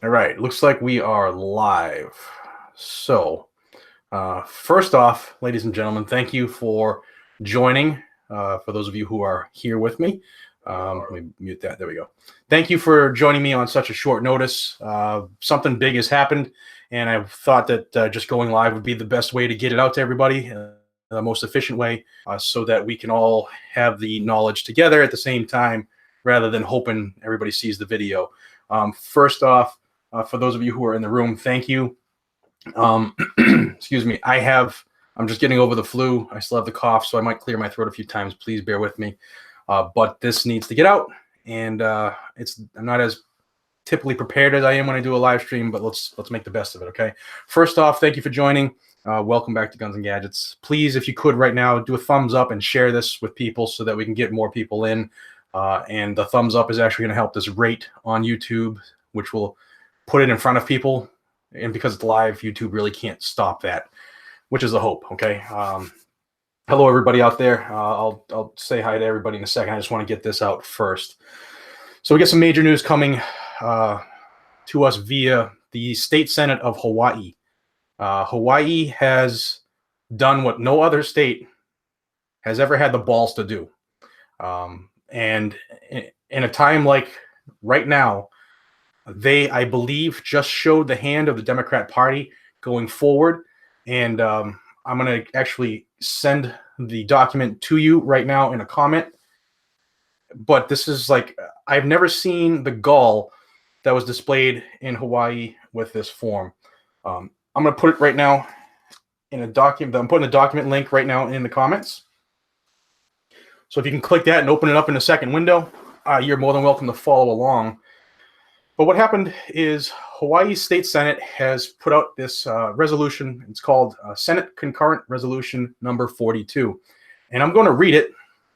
All right, looks like we are live. So, first off, ladies and gentlemen, thank you for joining. For those of you who are here with me, let me mute that. There we go. Thank you for joining me on such a short notice. Something big has happened, and I thought that just going live would be the best way to get it out to everybody, the most efficient way, so that we can all have the knowledge together at the same time, rather than hoping everybody sees the video. First off, for those of you who are in the room, thank you. Excuse me. I'm just getting over the flu. I still have the cough, so I might clear my throat a few times. Please bear with me. But this needs to get out, and I'm not as typically prepared as I am when I do a live stream, but let's make the best of it, okay? First off, thank you for joining. Welcome back to Guns and Gadgets. Please, if you could right now, do a thumbs up and share this with people so that we can get more people in. And the thumbs up is actually going to help this rate on YouTube, which will put it in front of people. And because it's live, YouTube really can't stop that, which is the hope, okay? Hello, everybody out there. I'll say hi to everybody in a second. I just want to get this out first. So we get some major news coming to us via the State Senate of Hawaii. Hawaii has done what no other state has ever had the balls to do. And in a time like right now, they, I believe, just showed the hand of the Democrat Party going forward. And I'm going to actually send the document to you right now in a comment. But this is like, I've never seen the gall that was displayed in Hawaii with this form. I'm going to put it right now in a document. I'm putting a document link right now in the comments. So if you can click that and open it up in a second window, you're more than welcome to follow along. But what happened is Hawaii State Senate has put out this resolution. It's called Senate Concurrent Resolution number 42. And I'm going to read it,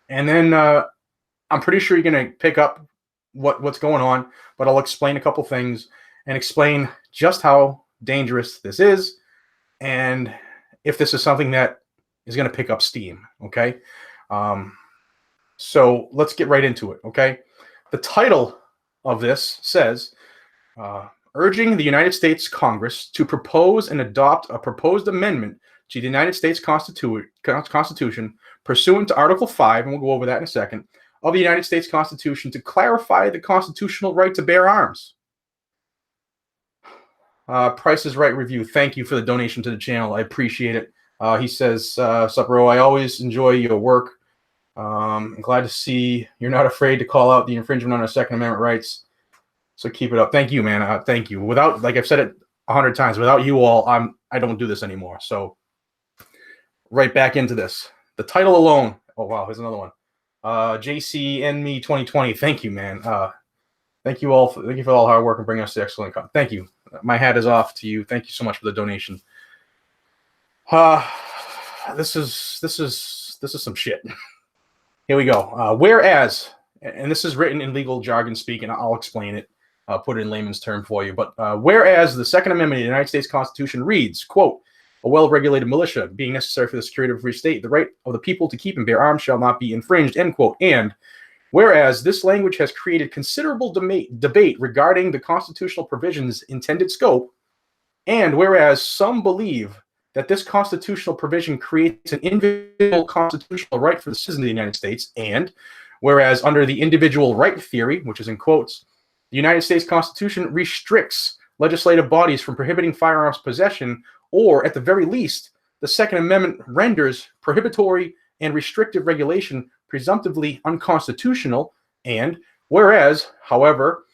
and then I'm pretty sure you're going to pick up what's going on, but I'll explain a couple things and explain just how dangerous this is and if this is something that is going to pick up steam, okay? So let's get right into it, okay? The title of this says, urging the United States Congress to propose and adopt a proposed amendment to the United States Constitution pursuant to Article 5, and we'll go over that in a second, of the United States Constitution to clarify the constitutional right to bear arms. Price is Right Review, thank you for the donation to the channel. I appreciate it. He says, sup, bro, I always enjoy your work. I'm glad to see you're not afraid to call out the infringement on our Second Amendment rights. So keep it up. Thank you, man. Thank you. Without, like I've said it 100 times, without you all, I don't do this anymore. So right back into this. The title alone. Oh wow, here's another one. JCNme 2020. Thank you, man. Thank you all. Thank you for all the hard work and bringing us to excellent content. Thank you. My hat is off to you. Thank you so much for the donation. This is some shit. Here we go. Whereas, and this is written in legal jargon speak, and I'll explain it. I'll put it in layman's term for you. But whereas the Second Amendment of the United States Constitution reads, quote, a well-regulated militia being necessary for the security of a free state, the right of the people to keep and bear arms shall not be infringed, end quote. And whereas this language has created considerable debate regarding the constitutional provision's intended scope, and whereas some believe that this constitutional provision creates an individual constitutional right for the citizens of the United States, and whereas under the individual right theory, which is in quotes, the United States Constitution restricts legislative bodies from prohibiting firearms possession, or at the very least, the Second Amendment renders prohibitory and restrictive regulation presumptively unconstitutional, and whereas, however,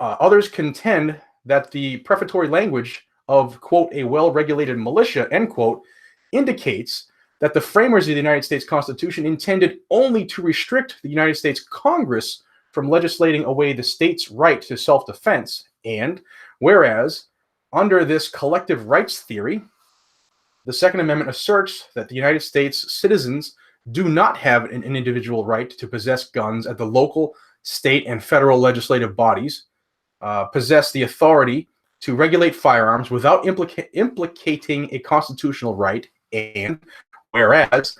others contend that the prefatory language of, quote, a well-regulated militia, end quote, indicates that the framers of the United States Constitution intended only to restrict the United States Congress from legislating away the state's right to self-defense. And whereas, under this collective rights theory, the Second Amendment asserts that the United States citizens do not have an individual right to possess guns at the local, state, and federal legislative bodies, possess the authority to regulate firearms without implicating a constitutional right, and whereas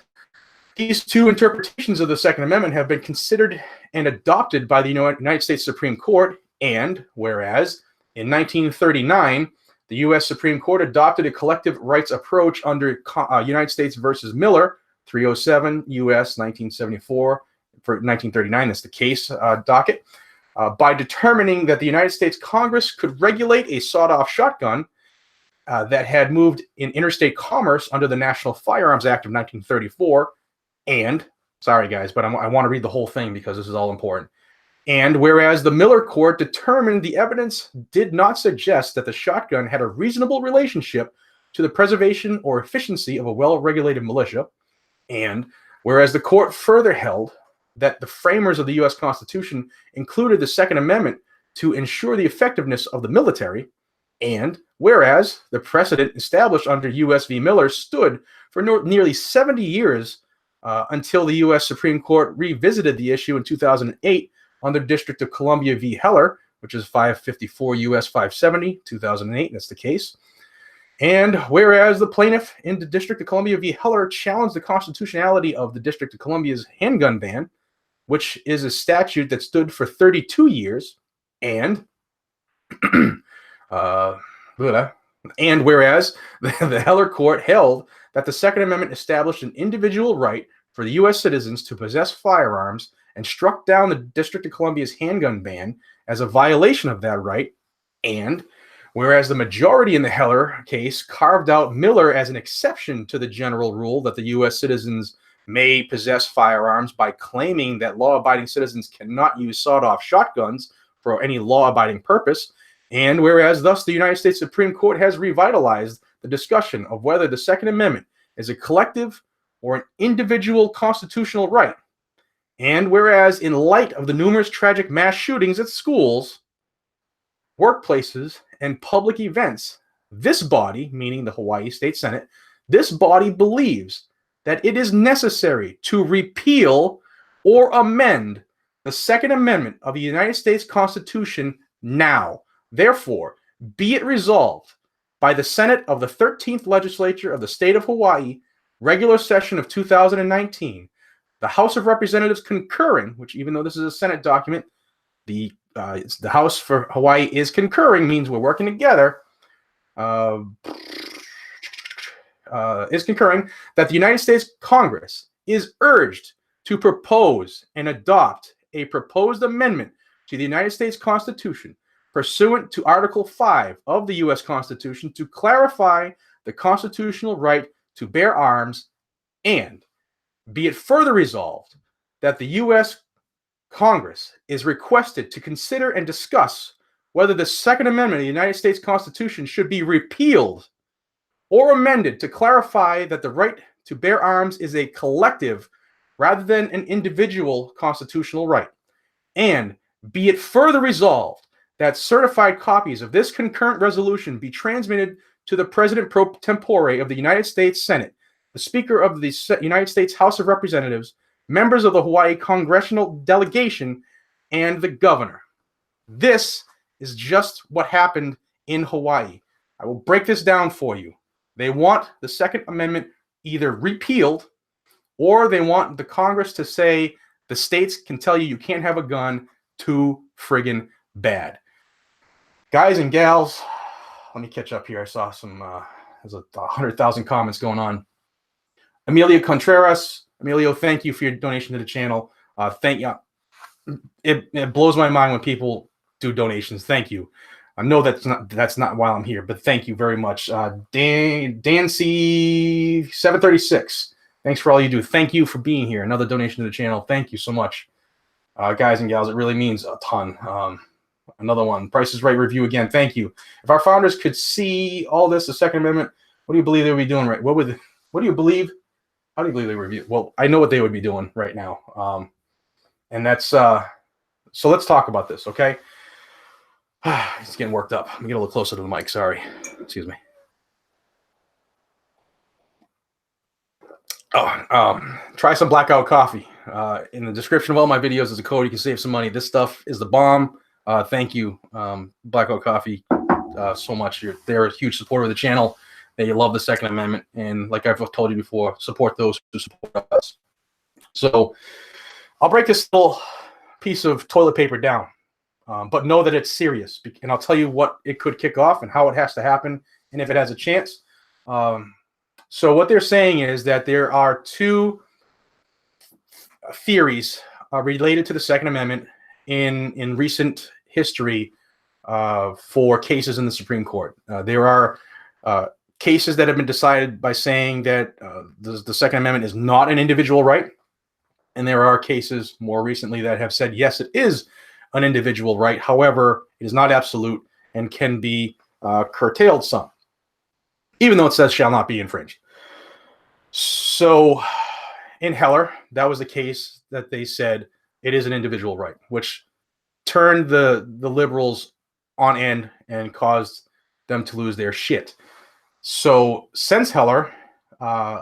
these two interpretations of the Second Amendment have been considered and adopted by the United States Supreme Court, and whereas In 1939, the U.S. Supreme Court adopted a collective rights approach under United States versus Miller, 307 U.S. 1974. For 1939, that's the case docket, by determining that the United States Congress could regulate a sawed-off shotgun that had moved in interstate commerce under the National Firearms Act of 1934. And, sorry guys, but I want to read the whole thing because this is all important. And whereas the Miller court determined the evidence did not suggest that the shotgun had a reasonable relationship to the preservation or efficiency of a well-regulated militia, and whereas the court further held that the framers of the U.S. Constitution included the Second Amendment to ensure the effectiveness of the military, and whereas the precedent established under U.S. v. Miller stood for nearly 70 years until the U.S. Supreme Court revisited the issue in 2008 under District of Columbia v. Heller, which is 554 U.S. 570, 2008, that's the case. And whereas the plaintiff in the District of Columbia v. Heller challenged the constitutionality of the District of Columbia's handgun ban, which is a statute that stood for 32 years, and whereas the Heller court held that the Second Amendment established an individual right for the U.S. citizens to possess firearms and struck down the District of Columbia's handgun ban as a violation of that right, and whereas the majority in the Heller case carved out Miller as an exception to the general rule that the U.S. citizens may possess firearms by claiming that law-abiding citizens cannot use sawed-off shotguns for any law-abiding purpose, and whereas thus the United States Supreme Court has revitalized the discussion of whether the Second Amendment is a collective or an individual constitutional right, and whereas in light of the numerous tragic mass shootings at schools, workplaces, and public events, this body, meaning the Hawaii State Senate, this body believes that it is necessary to repeal or amend the Second Amendment of the United States Constitution now. Therefore, be it resolved by the Senate of the 13th Legislature of the State of Hawaii, regular session of 2019, the House of Representatives concurring, which even though this is a Senate document, the House for Hawaii is concurring, means we're working together, is concurring that the United States Congress is urged to propose and adopt a proposed amendment to the United States Constitution pursuant to Article 5 of the U.S. Constitution to clarify the constitutional right to bear arms, and be it further resolved that the U.S. Congress is requested to consider and discuss whether the Second Amendment of the United States Constitution should be repealed or amended to clarify that the right to bear arms is a collective rather than an individual constitutional right. And be it further resolved that certified copies of this concurrent resolution be transmitted to the President pro tempore of the United States Senate, the Speaker of the United States House of Representatives, members of the Hawaii Congressional Delegation, and the Governor. This is just what happened in Hawaii. I will break this down for you. They want the Second Amendment either repealed, or they want the Congress to say the states can tell you you can't have a gun. Too friggin' bad. Guys and gals, let me catch up here. I saw some, there's 100,000 comments going on. Emilio Contreras. Emilio, thank you for your donation to the channel. Thank you. It blows my mind when people do donations. Thank you. I know that's not why I'm here, but thank you very much. Dancy 736. Thanks for all you do. Thank you for being here. Another donation to the channel. Thank you so much, guys and gals. It really means a ton. Another one. Price is Right review again. Thank you. If our founders could see all this, the Second Amendment, what do you believe they would be doing right? What do you believe? How do you believe they would be? Well, I know what they would be doing right now. And that's so let's talk about this, okay? It's getting worked up. Let me get a little closer to the mic. Sorry. Excuse me. Try some blackout coffee. In the description of all my videos is a code. You can save some money. This stuff is the bomb. Thank you, Blackout Coffee, so much. They're a huge supporter of the channel. They love the Second Amendment. And like I've told you before, support those who support us. So I'll break this little piece of toilet paper down. But know that it's serious, and I'll tell you what it could kick off and how it has to happen, and if it has a chance. So what they're saying is that there are two theories related to the Second Amendment in recent history for cases in the Supreme Court. There are cases that have been decided by saying that the Second Amendment is not an individual right, and there are cases more recently that have said, yes, it is an individual right. However, it is not absolute and can be curtailed some, even though it says shall not be infringed. So in Heller, that was the case that they said it is an individual right, which turned the liberals on end and caused them to lose their shit. So since Heller,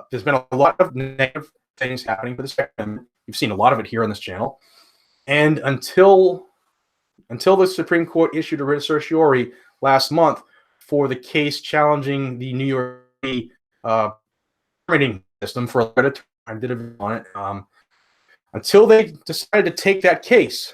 there's been a lot of negative things happening for the Second Amendment. You've seen a lot of it here on this channel. And until the Supreme Court issued a writ certiorari last month for the case challenging the New York City permitting system for a bit, I did a video on it. Until they decided to take that case,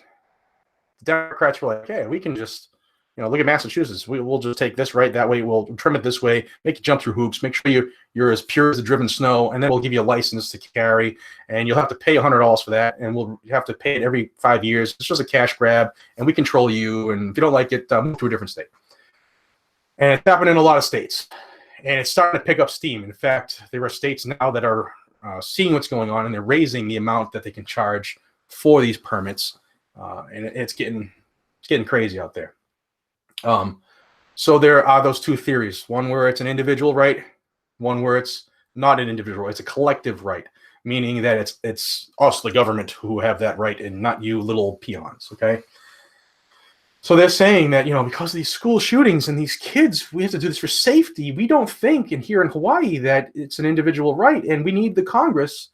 the Democrats were like, "Hey, we can just, look at Massachusetts. We'll just take this right that way. We'll trim it this way, make you jump through hoops, make sure you're as pure as the driven snow, and then we'll give you a license to carry, and you'll have to pay $100 for that, and we'll have to pay it every 5 years. It's just a cash grab, and we control you. And if you don't like it, move to a different state." And it's happened in a lot of states, and it's starting to pick up steam. In fact, there are states now that are seeing what's going on, and they're raising the amount that they can charge for these permits, and it's getting crazy out there. So there are those two theories: one where it's an individual right, one where it's not an individual right. It's a collective right, meaning that it's us, the government, who have that right, and not you little peons. Okay. So they're saying that, because of these school shootings and these kids, we have to do this for safety. We don't think here in Hawaii that it's an individual right, and we need the Congress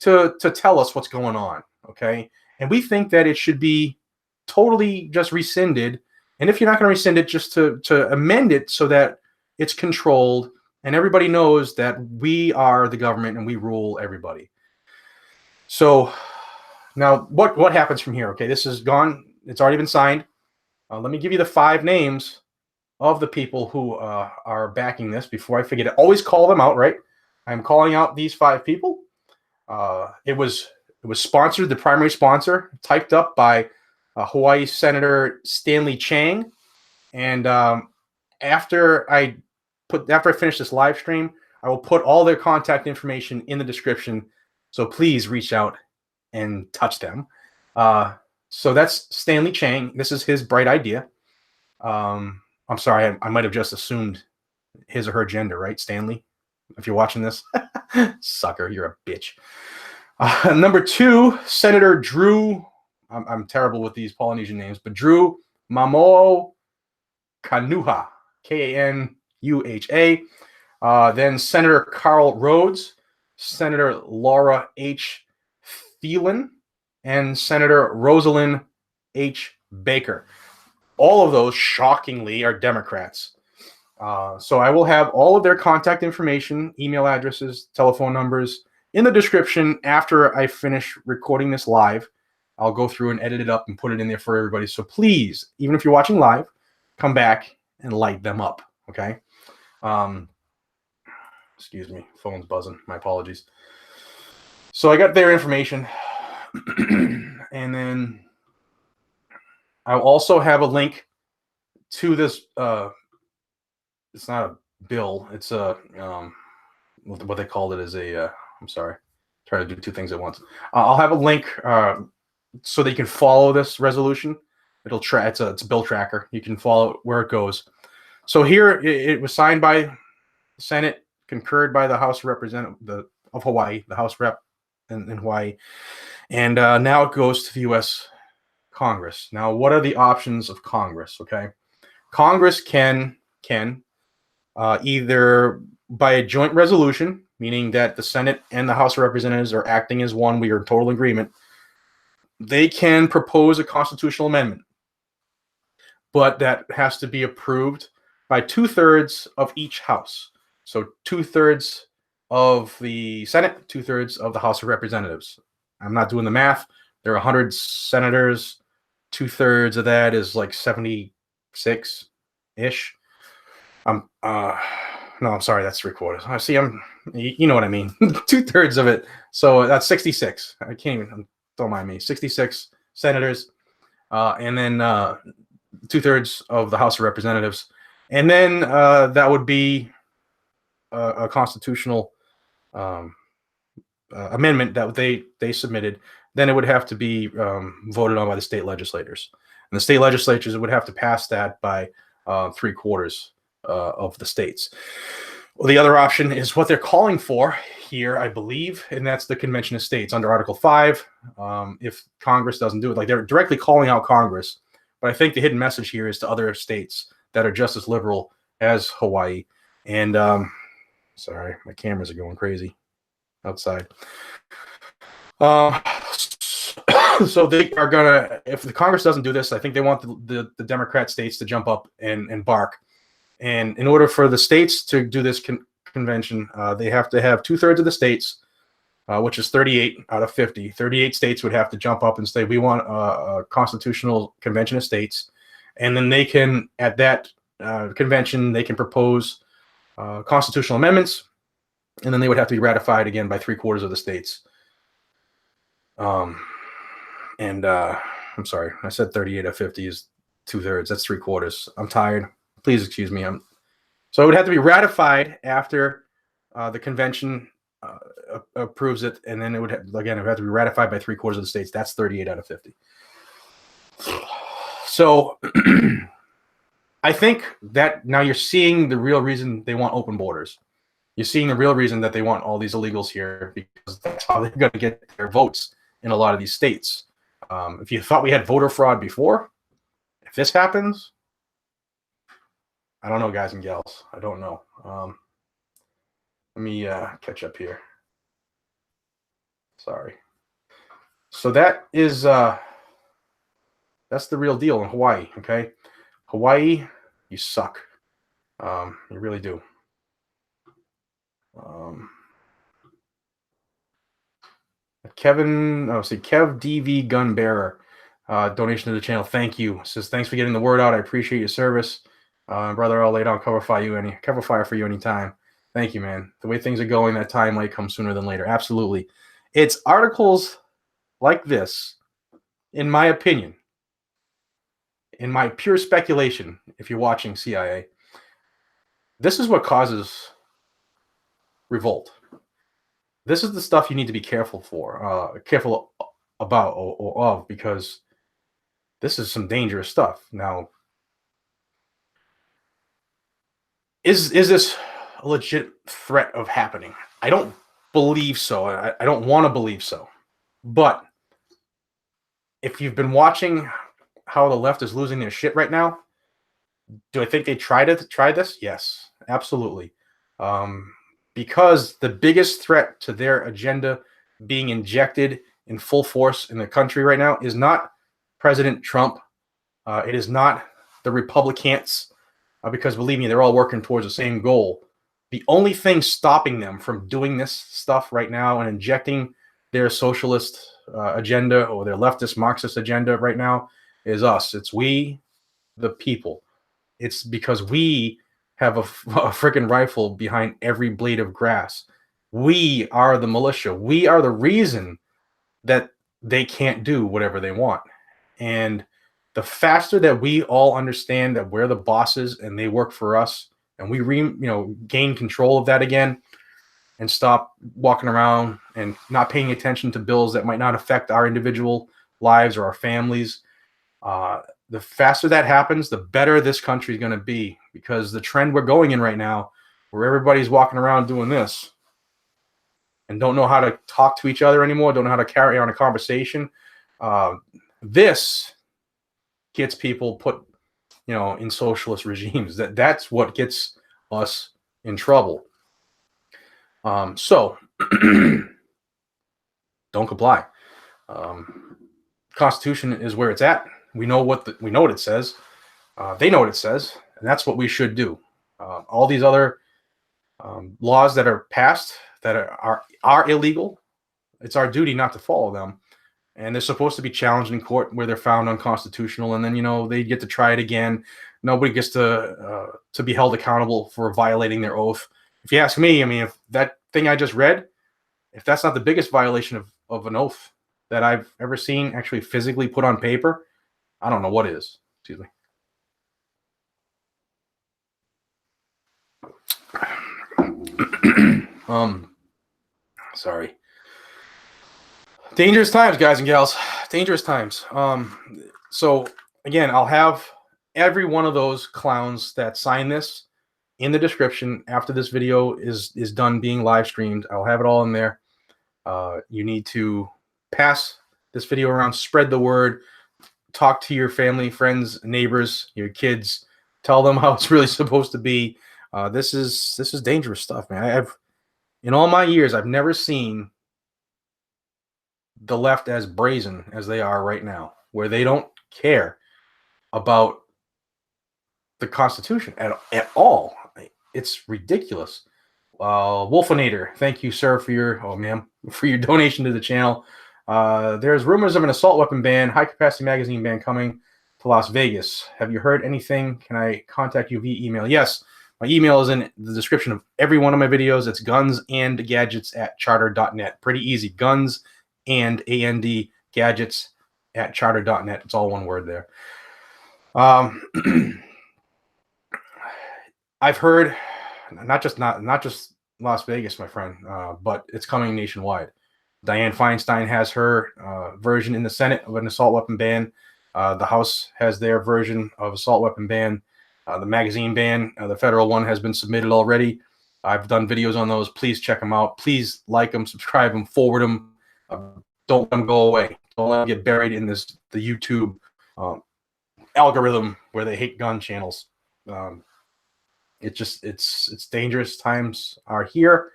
to tell us what's going on, okay? And we think that it should be totally just rescinded, and if you're not going to rescind it, just to amend it so that it's controlled and everybody knows that we are the government and we rule everybody. So now what happens from here? Okay, this is gone. It's already been signed. Let me give you the 5 names of the people who are backing this before I forget it. Always call them out, right? I'm calling out these 5 people. It was sponsored, the primary sponsor, typed up by Hawaii Senator Stanley Chang. And after I finish this live stream, I will put all their contact information in the description. So please reach out and touch them. So that's Stanley Chang. This is his bright idea. I'm sorry, I might have just assumed his or her gender, right, Stanley? If you're watching this, sucker, you're a bitch. Number 2, Senator Drew. I'm terrible with these Polynesian names, but Drew Mamo'o Kanuha, Kanuha. Then Senator Carl Rhodes, Senator Laura H. Thielen, and Senator Rosalind H. Baker. All of those, shockingly, are Democrats. So I will have all of their contact information, email addresses, telephone numbers in the description after I finish recording this live. I'll go through and edit it up and put it in there for everybody. So please, even if you're watching live, come back and light them up, okay? Excuse me, phone's buzzing. My apologies. So I got their information. And then I'll also have a link to this. It's not a bill. It's a what they called it is a. I'm sorry, trying to do 2 things at once. I'll have a link so that you can follow this resolution. It'll it's a bill tracker. You can follow where it goes. So here it was signed by the Senate, concurred by the House of Representatives of Hawaii, the House Rep in Hawaii. And now it goes to the U.S. Congress. Now, what are the options of Congress? Okay, Congress can either by a joint resolution, meaning that the Senate and the House of Representatives are acting as one, we are in total agreement. They can propose a constitutional amendment, but that has to be approved by 2/3 of each house. So 2/3 of the Senate, 2/3 of the House of Representatives. I'm not doing the math. There are 100 senators, 2/3 of that is like 76 ish. No, I'm sorry, that's 3/4. I see. You know what I mean. 2/3 of it. So that's 66. I can't even. Don't mind me. 66 senators, and then 2/3 of the House of Representatives, and then that would be a constitutional amendment that they submitted. Then it would have to be voted on by the state legislators, and the state legislatures would have to pass that by 3/4 of the states. Well, the other option is what they're calling for here, I believe, and that's the Convention of States under Article 5. If Congress doesn't do it, like they're directly calling out Congress, but I think the hidden message here is to other states that are just as liberal as Hawaii. And sorry, my cameras are going crazy outside. So they are gonna, if the Congress doesn't do this, I think they want the Democrat states to jump up and bark. And in order for the states to do this convention, they have to have 2/3 of the states, which is 38 out of 50. 38 states would have to jump up and say, we want a constitutional convention of states. And then they can, at that convention, they can propose constitutional amendments, and then they would have to be ratified again by 3/4 of the states. I'm sorry, I said 38 out of 50 is 2/3. That's 3/4. I'm tired. Please excuse me. So it would have to be ratified after the convention approves it, and then it would have to be ratified by 3/4 of the states. That's 38 out of 50. So I think that now you're seeing the real reason they want open borders. You're seeing the real reason that they want all these illegals here, because that's how they're going to get their votes in a lot of these states. If you thought we had voter fraud before, if this happens, I don't know, guys and gals. I don't know. Let me catch up here. Sorry. So that is that's the real deal in Hawaii. Okay, Hawaii, you suck. You really do. Kev DV Gun Bearer, donation to the channel. Thank you. Says thanks for getting the word out. I appreciate your service. Brother, I'll lay down cover fire for you anytime. Thank you, man. The way things are going, that time might come sooner than later. Absolutely. It's articles like this, in my opinion, in my pure speculation, if you're watching CIA, this is what causes revolt. This is the stuff you need to be careful about or of, because this is some dangerous stuff. Now, is this a legit threat of happening? I don't believe so. I don't want to believe so. But if you've been watching how the left is losing their shit right now, do I think they try this? Yes, absolutely. Because the biggest threat to their agenda being injected in full force in the country right now is not President Trump. It is not the Republicans, because believe me, they're all working towards the same goal. The only thing stopping them from doing this stuff right now and injecting their socialist agenda or their leftist Marxist agenda right now is us. It's we, the people. It's because we have a freaking rifle behind every blade of grass. We are the militia. We are the reason that they can't do whatever they want. And the faster that we all understand that we're the bosses and they work for us, and we gain control of that again, and stop walking around and not paying attention to bills that might not affect our individual lives or our families, the faster that happens, the better this country is going to be. Because the trend we're going in right now, where everybody's walking around doing this and don't know how to talk to each other anymore, don't know how to carry on a conversation, this gets people put, in socialist regimes. That's what gets us in trouble. So don't comply. Constitution is where it's at. We know what it says. They know what it says, and that's what we should do. All these other laws that are passed that are illegal, it's our duty not to follow them. and they're supposed to be challenged in court where they're found unconstitutional, and then they get to try it again. Nobody gets to be held accountable for violating their oath. If you ask me, I mean, if that thing I just read, if that's not the biggest violation of an oath that I've ever seen actually physically put on paper, I don't know what is. Excuse me. Sorry. Dangerous times, guys and gals. Dangerous times. So again, I'll have every one of those clowns that sign this in the description after this video is done being live streamed. I'll have it all in there. You need to pass this video around, spread the word, talk to your family, friends, neighbors, your kids, tell them how it's really supposed to be. This is dangerous stuff, man. In all my years, I've never seen the left as brazen as they are right now, where they don't care about the Constitution at all. It's ridiculous. Wolfinator, thank you, sir, for your for your donation to the channel. There's rumors of an assault weapon ban, high capacity magazine ban coming to Las Vegas. Have you heard anything? Can I contact you via email? Yes, my email is in the description of every one of my videos. It's gunsandgadgets@charter.net. Pretty easy. Guns and AND gadgets at charter.net. It's all one word there. I've heard not just Las Vegas, my friend, but it's coming nationwide. Dianne Feinstein has her version in the Senate of an assault weapon ban. The House has their version of assault weapon ban. The magazine ban, the federal one, has been submitted already. I've done videos on those. Please check them out. Please like them, subscribe them, forward them. Don't let them go away. Don't let them get buried in the YouTube algorithm where they hate gun channels. It's dangerous. Times are here.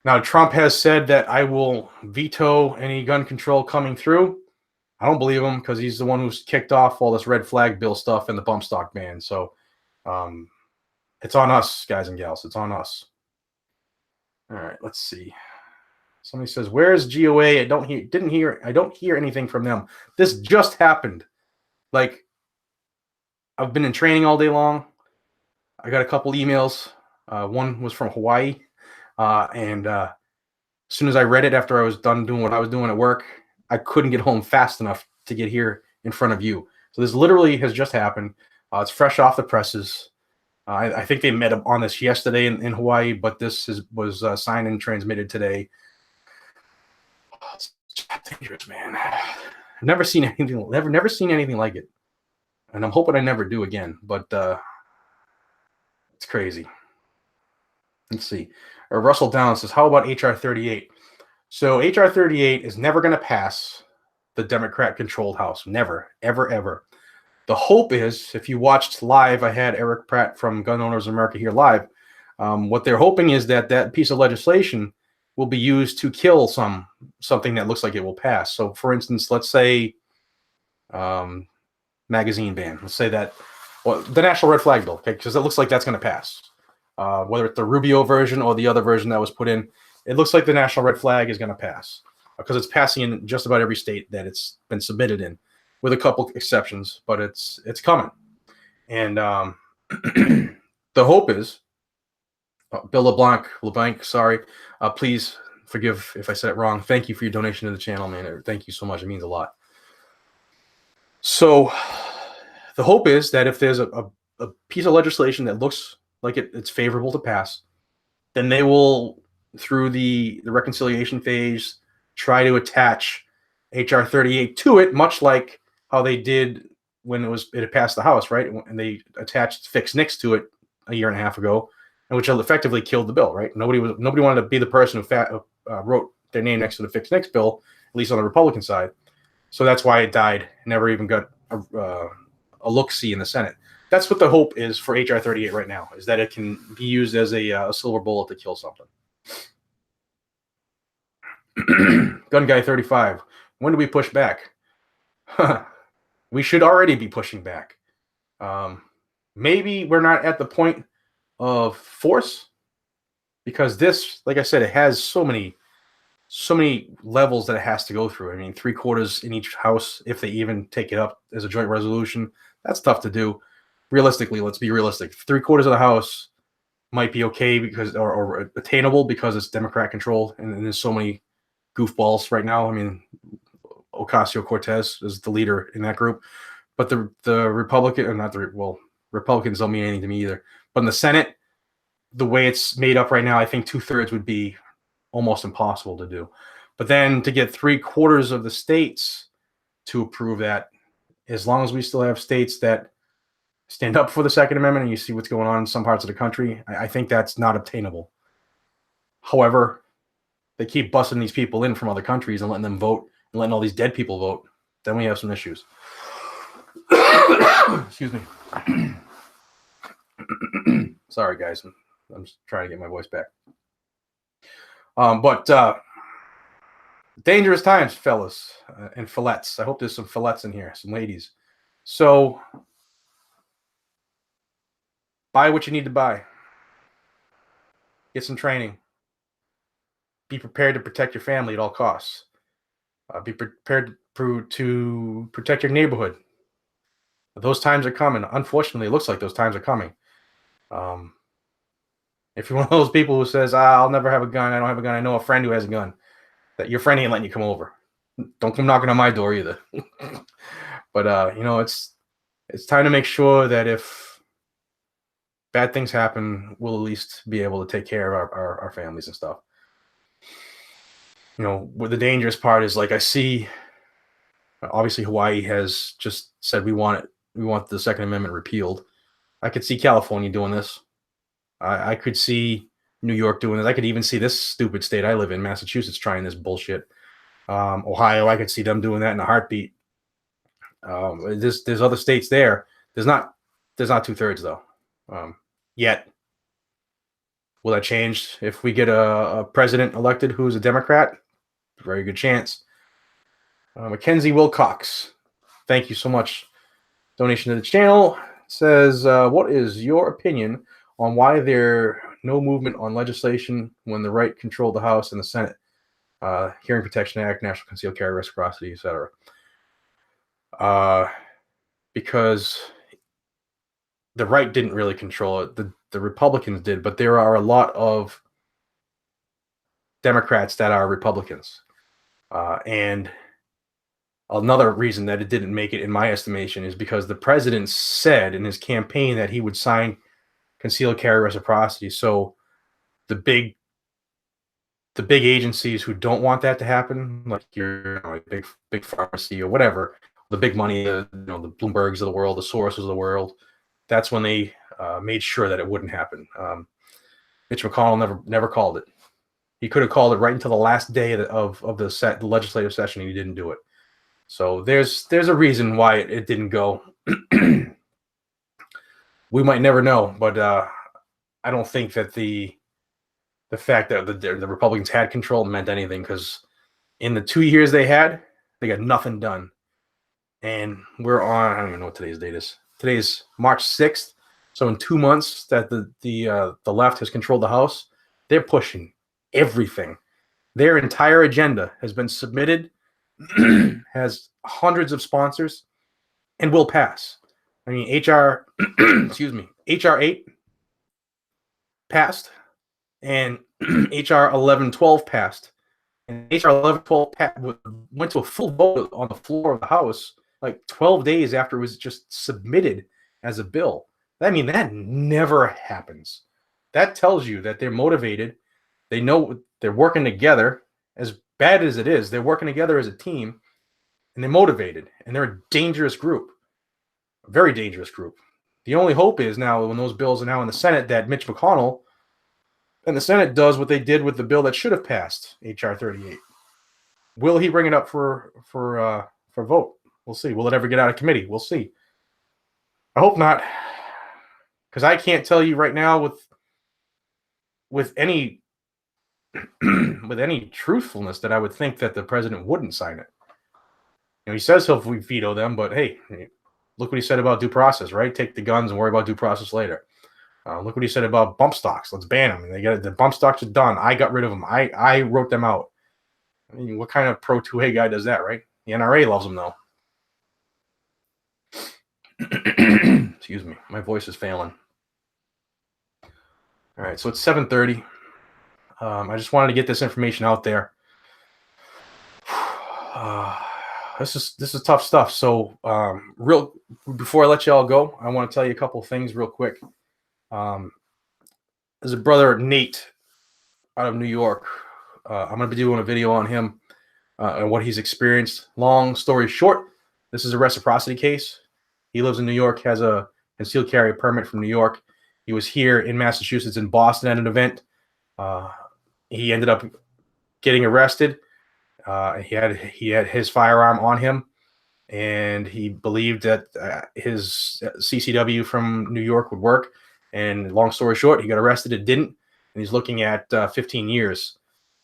Now, Trump has said that I will veto any gun control coming through. I don't believe him, because he's the one who's kicked off all this red flag bill stuff and the bump stock ban. So it's on us, guys and gals. It's on us. All right, let's see. Somebody says, "Where's GOA?" I don't hear anything from them. This just happened. Like, I've been in training all day long. I got a couple emails. One was from Hawaii. And as soon as I read it after I was done doing what I was doing at work, I couldn't get home fast enough to get here in front of you. So this literally has just happened. It's fresh off the presses. I think they met on this yesterday in Hawaii, but this was signed and transmitted today. It's dangerous, man. I've never seen anything. Never seen anything like it, and I'm hoping I never do again. But it's crazy. Let's see. Russell Down says, "How about HR 38?" So HR 38 is never going to pass the Democrat-controlled House. Never, ever, ever. The hope is, if you watched live, I had Eric Pratt from Gun Owners of America here live. What they're hoping is that piece of legislation will be used to kill something that looks like it will pass. So, for instance, let's say magazine ban. Let's say that, well, the National Red Flag Bill, okay, because it looks like that's going to pass. Whether it's the Rubio version or the other version that was put in, it looks like the National Red Flag is going to pass, because it's passing in just about every state that it's been submitted in, with a couple exceptions, but it's coming. And the hope is, Bill LeBlanc, sorry, please forgive if I said it wrong. Thank you for your donation to the channel, man. Thank you so much. It means a lot. So the hope is that if there's a piece of legislation that looks like it's favorable to pass, then they will, through the reconciliation phase, try to attach HR 38 to it, much like how they did when it had passed the House, right? And they attached Fix Nix to it a year and a half ago, and which effectively killed the bill, right? Nobody wanted to be the person who wrote their name next to the Fix Nix bill, at least on the Republican side. So that's why it died. Never even got a look-see in the Senate. That's what the hope is for HR 38 right now, is that it can be used as a silver bullet to kill something. Gun Guy 35. When do we push back? We should already be pushing back. Maybe we're not at the point of force, because this, like I said, it has so many so many levels that it has to go through. I mean, 3/4 in each house, if they even take it up as a joint resolution, that's tough to do. Realistically, let's be realistic. 3/4 of the House might be okay because, or attainable because it's Democrat controlled, and there's so many goofballs right now. I mean, Ocasio-Cortez is the leader in that group, but the Republican, or not the well, Republicans don't mean anything to me either. But in the Senate, the way it's made up right now, I think 2/3 would be almost impossible to do. But then to get 3/4 of the states to approve that, as long as we still have states that stand up for the Second Amendment, and you see what's going on in some parts of the country, I think that's not obtainable. However, they keep busting these people in from other countries and letting them vote and letting all these dead people vote. Then we have some issues. Excuse me. Sorry, guys. I'm just trying to get my voice back. But dangerous times, fellas and fillettes. I hope there's some fillettes in here, some ladies. So buy what you need to buy. Get some training. Be prepared to protect your family at all costs. Be prepared to protect your neighborhood. Those times are coming. Unfortunately, it looks like those times are coming. If you're one of those people who says, I'll never have a gun, I don't have a gun, I know a friend who has a gun, that your friend ain't letting you come over. Don't come knocking on my door either. But, it's time to make sure that if bad things happen, we'll at least be able to take care of our families and stuff. What the dangerous part is, like, I see, obviously Hawaii has just said we want the Second Amendment repealed. I could see California doing this. I could see New York doing this. I could even see this stupid state I live in, Massachusetts, trying this bullshit. Ohio, I could see them doing that in a heartbeat. There's other states there. There's not 2/3 though. Yet. Will that change if we get a president elected who's a Democrat? Very good chance. Mackenzie Wilcox, thank you so much. Donation to the channel. Says, what is your opinion on why there no movement on legislation when the right controlled the House and the Senate? Hearing Protection Act, National Concealed Carry Reciprocity, etc. Because the right didn't really control it. The Republicans did, but there are a lot of Democrats that are Republicans. And another reason that it didn't make it, in my estimation, is because the president said in his campaign that he would sign concealed carry reciprocity. So the big agencies who don't want that to happen, like your big pharmacy or whatever, the big money, the Bloombergs of the world, the Soroses of the world, that's when they made sure that it wouldn't happen. Mitch McConnell never called it. He could have called it right until the last day of the legislative session, and he didn't do it. So there's a reason why it didn't go. We might never know, but I don't think that the fact that the Republicans had control meant anything, because in the 2 years they got nothing done. And we're on, I don't even know what today's date is. Today's March 6th. So in 2 months that the left has controlled the House, they're pushing everything. Their entire agenda has been submitted, has hundreds of sponsors, and will pass. I mean, HR 8 passed, and HR 1112 passed. And HR 1112 went to a full vote on the floor of the House like 12 days after it was just submitted as a bill. I mean, that never happens. That tells you that they're motivated. They know they're working together. As bad as it is, they're working together as a team, and they're motivated, and they're a dangerous group, a very dangerous group. The only hope is now, when those bills are now in the Senate, that Mitch McConnell and the Senate does what they did with the bill that should have passed, H.R. 38. Will he bring it up for vote? We'll see. Will it ever get out of committee? We'll see. I hope not, because I can't tell you right now with any truthfulness that I would think that the president wouldn't sign it. He says he'll veto them, but hey, look what he said about due process, right? Take the guns and worry about due process later. Look what he said about bump stocks. Let's ban them. The bump stocks are done. I got rid of them. I wrote them out. I mean, what kind of pro 2A guy does that, right? The NRA loves him, though. Excuse me. My voice is failing. All right, so it's 7:30. I just wanted to get this information out there. This is tough stuff. So, real before I let you all go, I want to tell you a couple things real quick. There's a brother, Nate, out of New York. I'm going to be doing a video on him and what he's experienced. Long story short, this is a reciprocity case. He lives in New York, has a concealed carry permit from New York. He was here in Massachusetts, in Boston, at an event. He ended up getting arrested. He had his firearm on him, and he believed that his CCW from New York would work. And long story short, he got arrested. It didn't, and he's looking at 15 years.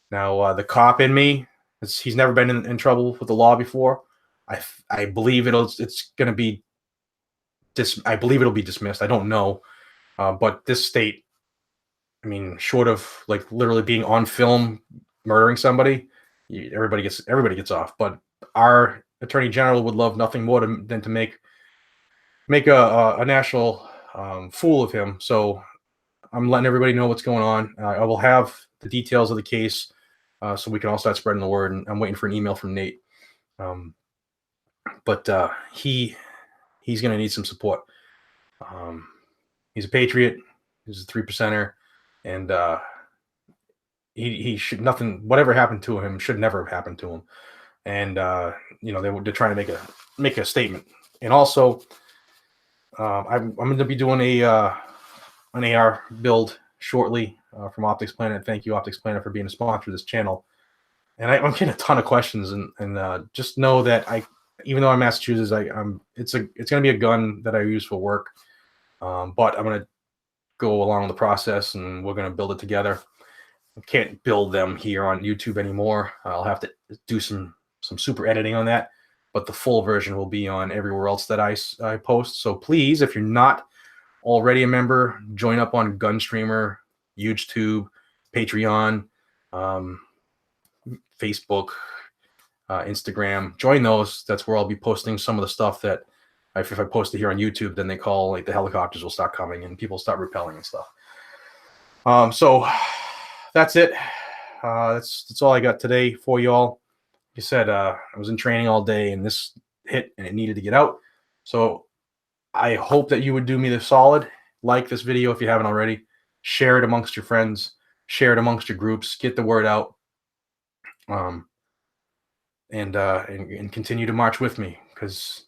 Now, the cop in me, he's never been in trouble with the law before. I believe it's going to be I believe it'll be dismissed. I don't know, but this state, I mean, short of like literally being on film murdering somebody, everybody gets off. But our attorney general would love nothing more than to make a national fool of him. So I'm letting everybody know what's going on. I will have the details of the case so we can all start spreading the word. And I'm waiting for an email from Nate. But he's going to need some support. He's a patriot. He's a 3%er, and he should whatever happened to him should never have happened to him. And they're trying to make a statement. And also, I'm going to be doing an AR build shortly from Optics Planet. Thank you, Optics Planet, for being a sponsor of this channel. And I'm getting a ton of questions, and just know that even though I'm in Massachusetts, it's going to be a gun that I use for work. But I'm going to go along the process, and we're going to build it together. I can't build them here on YouTube anymore. I'll have to do some super editing on that, but the full version will be on everywhere else that I post. So please, if you're not already a member, join up on Gunstreamer, YouTube, Patreon, Facebook, Instagram. Join those. That's where I'll be posting some of the stuff that if I post it here on YouTube, then they call, like, the helicopters will start coming and people start repelling and stuff. So that's it. That's all I got today for y'all. Like I said, I was in training all day, and this hit, and it needed to get out. So I hope that you would do me the solid. Like this video if you haven't already. Share it amongst your friends. Share it amongst your groups. Get the word out. And continue to march with me, because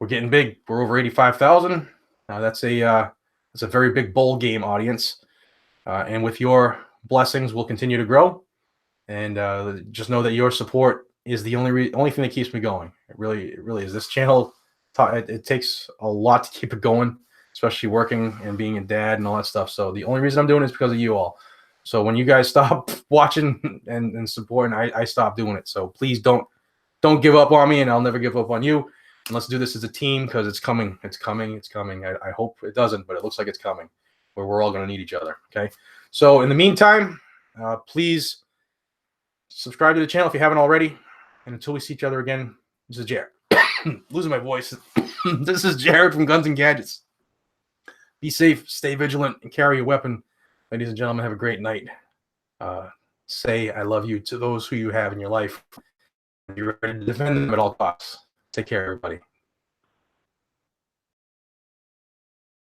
we're getting big. We're over 85,000. That's a very big bowl game audience. And with your blessings, we'll continue to grow. And just know that your support is the only thing that keeps me going. It really is. This channel, it takes a lot to keep it going, especially working and being a dad and all that stuff. So the only reason I'm doing it is because of you all. So when you guys stop watching and supporting, I stop doing it. So please don't give up on me, and I'll never give up on you. And let's do this as a team, because it's coming. It's coming. It's coming. I hope it doesn't, but it looks like it's coming, where we're all going to need each other. Okay. So in the meantime, please subscribe to the channel if you haven't already. And until we see each other again, this is Jared. Losing my voice. This is Jared from Guns and Gadgets. Be safe, stay vigilant, and carry a weapon. Ladies and gentlemen, have a great night. Say I love you to those who you have in your life. You're ready to defend them at all costs. Take care, everybody.